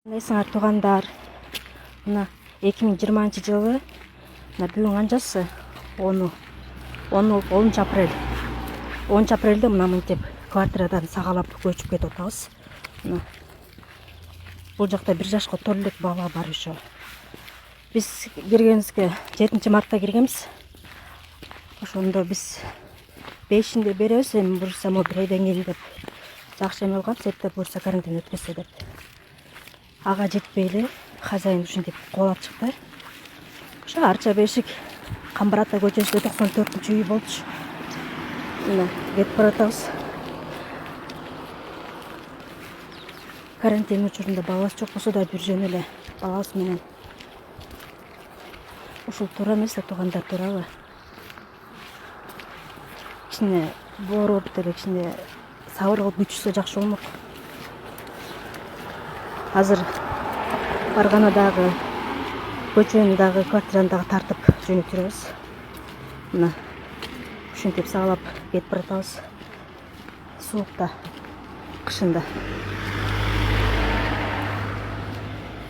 Кандайсыңар туугандар? Мына 2020-жылы мына бүгүн канчасы? 10 апрель. 10 апрелде мына мынтип квартирадан сагалап көчүп кетип атабыз. Мына бул жакта 1 жашка толо элек бала бар ошо. Биз киргенибизге 7 мартта киргенбиз. Ошондо биз 5-inde беребиз, эми бурса бир айдан кийин деп жакшы эме кылган, септеп бурса карантин өткөзсө деп. Ага жетпей эле хозяин ушинтип кубалап чыкты. Ошо Арча бешик Камбар ата көчөсүндө 94-үй болчу. Мына кетип баратабыз. Карантин учурунда баласы жок болсо да бир жөн эле баласы менен. Ушул туура эмес туугандар, туурабы? Кичине боорооп деле кичине сабыр кылып күтүшсө жакшы болмок. Азыр баргана дагы көчөнү дагы квартираны дагы тартып жөнөп жүрөбүз. Мына ушинтип сагалап кетип баратабыз. Суукта, кышында.